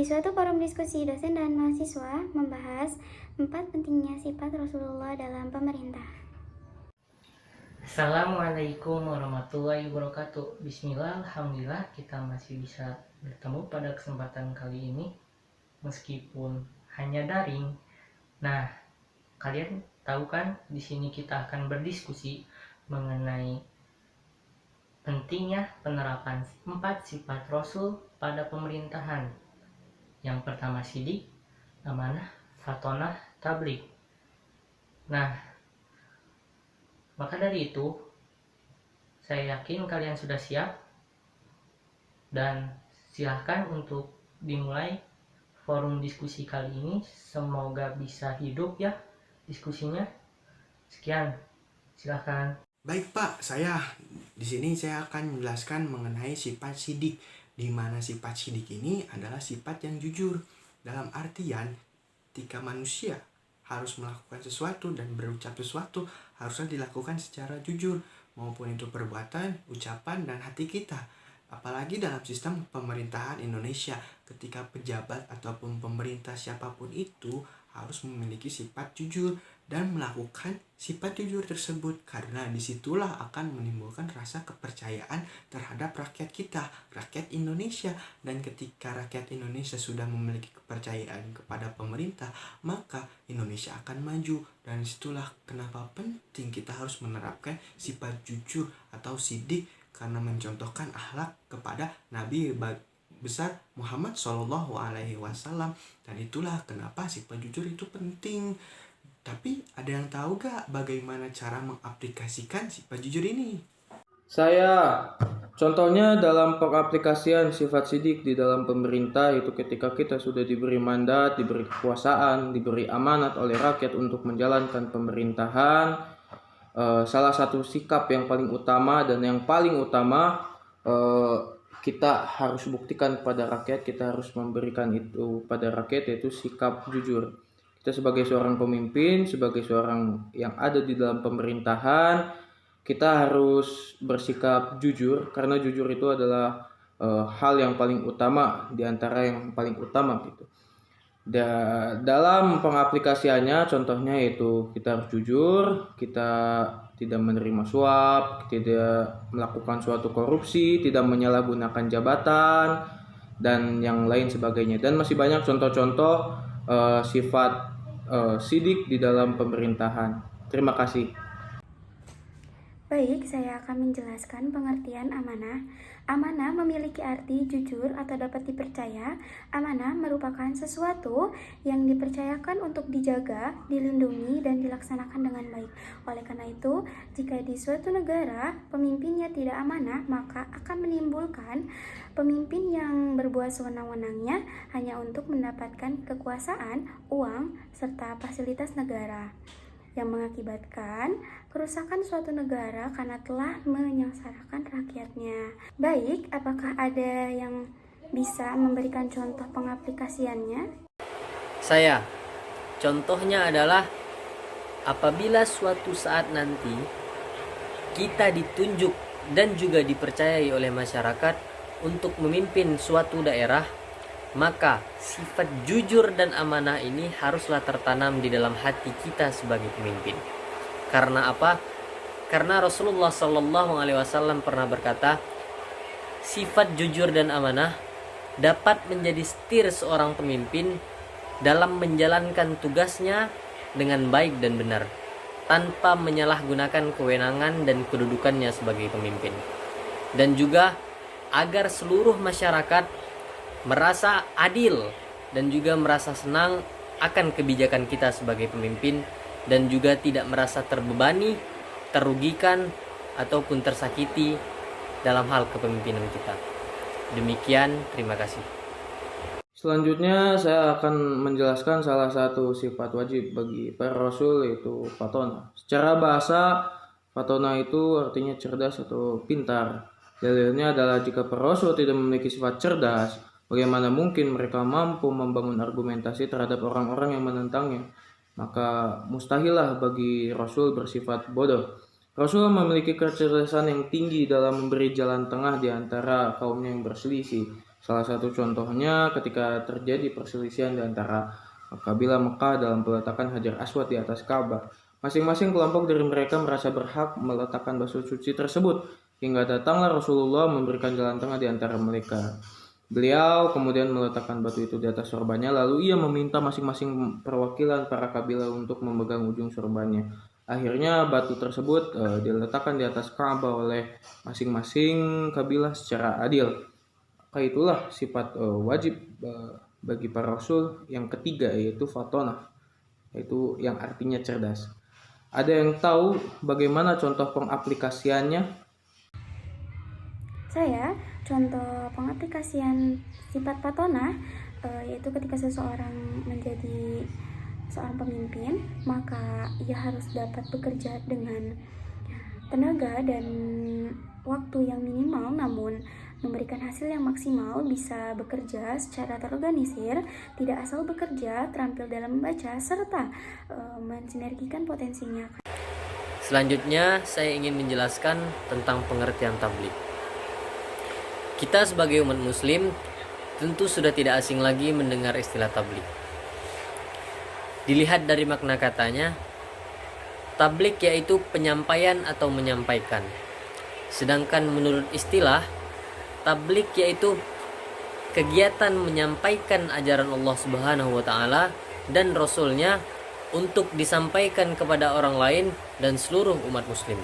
suatu forum diskusi dosen dan mahasiswa membahas 4 pentingnya sifat Rasulullah dalam pemerintah. Assalamualaikum warahmatullahi wabarakatuh. Bismillah, alhamdulillah kita masih bisa bertemu pada kesempatan kali ini meskipun hanya daring. Nah, kalian tahu kan di sini kita akan berdiskusi mengenai pentingnya penerapan 4 sifat Rasul pada pemerintahan. Yang pertama sidik, amanah, fatonah, tabligh. Nah, maka dari itu saya yakin kalian sudah siap dan silahkan untuk dimulai forum diskusi kali ini. Semoga bisa hidup ya diskusinya. Sekian, silahkan. Baik Pak, di sini saya akan menjelaskan mengenai sifat sidik, di mana sifat sidik ini adalah sifat yang jujur. Dalam artian, ketika manusia harus melakukan sesuatu dan berucap sesuatu, harusnya dilakukan secara jujur, maupun itu perbuatan, ucapan, dan hati kita. Apalagi dalam sistem pemerintahan Indonesia, ketika pejabat ataupun pemerintah siapapun itu harus memiliki sifat jujur dan melakukan sifat jujur tersebut, karena disitulah akan menimbulkan rasa kepercayaan terhadap rakyat kita, rakyat Indonesia. Dan ketika rakyat Indonesia sudah memiliki kepercayaan kepada pemerintah, maka Indonesia akan maju. Dan disitulah kenapa penting kita harus menerapkan sifat jujur atau sidik, karena mencontohkan akhlak kepada Nabi besar Muhammad SAW. Dan itulah kenapa sifat jujur itu penting. Tapi ada yang tahu gak bagaimana cara mengaplikasikan sifat jujur ini? Saya, contohnya dalam pengaplikasian sifat sidik di dalam pemerintah itu ketika kita sudah diberi mandat, diberi kekuasaan, diberi amanat oleh rakyat untuk menjalankan pemerintahan. Salah satu sikap yang paling utama dan yang paling utama kita harus buktikan kepada rakyat, kita harus memberikan itu pada rakyat, yaitu sikap jujur. Kita sebagai seorang pemimpin, sebagai seorang yang ada di dalam pemerintahan, kita harus bersikap jujur, karena jujur itu adalah hal yang paling utama di antara yang paling utama gitu. Dalam pengaplikasiannya, contohnya yaitu kita harus jujur, kita tidak menerima suap, tidak melakukan suatu korupsi, tidak menyalahgunakan jabatan, dan yang lain sebagainya. Dan masih banyak contoh-contoh sifat sidik di dalam pemerintahan. Terima kasih. Baik, saya akan menjelaskan pengertian amanah. Amanah memiliki arti jujur atau dapat dipercaya. Amanah merupakan sesuatu yang dipercayakan untuk dijaga, dilindungi, dan dilaksanakan dengan baik. Oleh karena itu, jika di suatu negara pemimpinnya tidak amanah, maka akan menimbulkan pemimpin yang berbuat sewenang-wenangnya hanya untuk mendapatkan kekuasaan, uang, serta fasilitas negara, yang mengakibatkan kerusakan suatu negara karena telah menyengsarakan rakyatnya. Baik, apakah ada yang bisa memberikan contoh pengaplikasiannya? Saya, contohnya adalah apabila suatu saat nanti kita ditunjuk dan juga dipercayai oleh masyarakat untuk memimpin suatu daerah, maka sifat jujur dan amanah ini haruslah tertanam di dalam hati kita sebagai pemimpin. Karena apa? Karena Rasulullah SAW pernah berkata, sifat jujur dan amanah dapat menjadi setir seorang pemimpin dalam menjalankan tugasnya dengan baik dan benar, tanpa menyalahgunakan kewenangan dan kedudukannya sebagai pemimpin. Dan juga agar seluruh masyarakat merasa adil dan juga merasa senang akan kebijakan kita sebagai pemimpin, dan juga tidak merasa terbebani, terugikan, ataupun tersakiti dalam hal kepemimpinan kita. Demikian, terima kasih. Selanjutnya saya akan menjelaskan salah satu sifat wajib bagi para rasul, yaitu fatona. Secara bahasa, fatona itu artinya cerdas atau pintar. Dalilnya adalah jika para rasul tidak memiliki sifat cerdas, bagaimana mungkin mereka mampu membangun argumentasi terhadap orang-orang yang menentangnya? Maka mustahillah bagi Rasul bersifat bodoh. Rasul memiliki kecerdasan yang tinggi dalam memberi jalan tengah di antara kaumnya yang berselisih. Salah satu contohnya ketika terjadi perselisihan di antara kabilah Mekah dalam peletakan Hajar Aswad di atas Ka'bah. Masing-masing kelompok dari mereka merasa berhak meletakkan batu suci tersebut, hingga datanglah Rasulullah memberikan jalan tengah di antara mereka. Beliau kemudian meletakkan batu itu di atas sorbannya, lalu ia meminta masing-masing perwakilan para kabilah untuk memegang ujung sorbannya. Akhirnya batu tersebut diletakkan di atas Ka'bah oleh masing-masing kabilah secara adil. Maka itulah sifat wajib bagi para rasul yang ketiga, yaitu fatonah, yaitu yang artinya cerdas. Ada yang tahu bagaimana contoh pengaplikasiannya? Saya, contoh pengaplikasian sifat patona yaitu ketika seseorang menjadi seorang pemimpin, maka ia harus dapat bekerja dengan tenaga dan waktu yang minimal, namun memberikan hasil yang maksimal, bisa bekerja secara terorganisir, tidak asal bekerja, terampil dalam membaca, serta mensinergikan potensinya. Selanjutnya, saya ingin menjelaskan tentang pengertian tabligh. Kita sebagai umat muslim tentu sudah tidak asing lagi mendengar istilah tabligh. Dilihat dari makna katanya, tabligh yaitu penyampaian atau menyampaikan. Sedangkan menurut istilah, tabligh yaitu kegiatan menyampaikan ajaran Allah Subhanahu wa taala dan Rasul-Nya untuk disampaikan kepada orang lain dan seluruh umat muslim.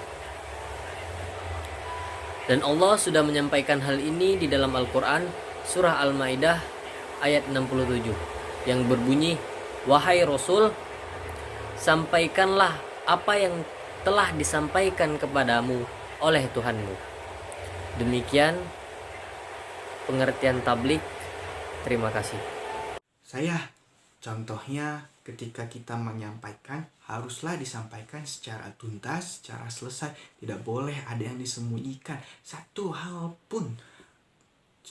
Dan Allah sudah menyampaikan hal ini di dalam Al-Quran, surah Al-Ma'idah ayat 67, yang berbunyi, "Wahai Rasul, sampaikanlah apa yang telah disampaikan kepadamu oleh Tuhanmu." Demikian pengertian tabligh. Terima kasih. Saya, contohnya ketika kita menyampaikan, haruslah disampaikan secara tuntas, secara selesai. Tidak boleh ada yang disembunyikan satu hal pun.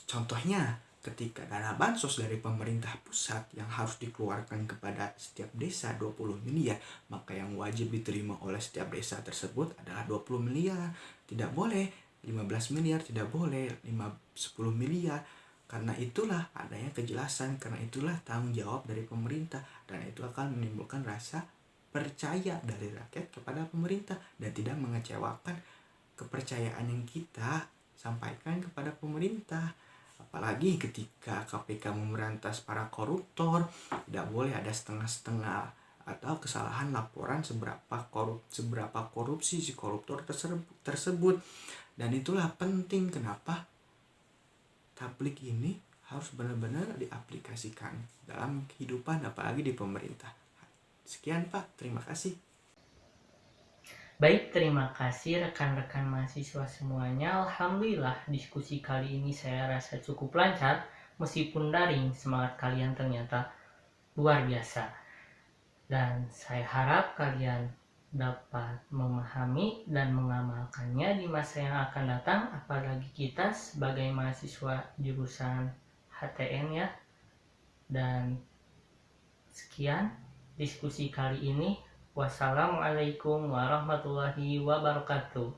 Contohnya, ketika dana bansos dari pemerintah pusat yang harus dikeluarkan kepada setiap desa 20 miliar, maka yang wajib diterima oleh setiap desa tersebut adalah 20 miliar. Tidak boleh 15 miliar, tidak boleh 10 miliar. Karena itulah adanya kejelasan, karena itulah tanggung jawab dari pemerintah, dan itu akan menimbulkan rasa percaya dari rakyat kepada pemerintah dan tidak mengecewakan kepercayaan yang kita sampaikan kepada pemerintah. Apalagi ketika KPK memberantas para koruptor, tidak boleh ada setengah-setengah atau kesalahan laporan seberapa korupsi si koruptor tersebut. Dan itulah penting kenapa tabligh ini harus benar-benar diaplikasikan dalam kehidupan, apalagi di pemerintah. Sekian Pak, terima kasih. Baik, terima kasih rekan-rekan mahasiswa semuanya. Alhamdulillah diskusi kali ini saya rasa cukup lancar. Meskipun daring, semangat kalian ternyata luar biasa. Dan saya harap kalian dapat memahami dan mengamalkannya di masa yang akan datang, apalagi kita sebagai mahasiswa jurusan HTN ya. Dan sekian diskusi kali ini. Wassalamualaikum warahmatullahi wabarakatuh.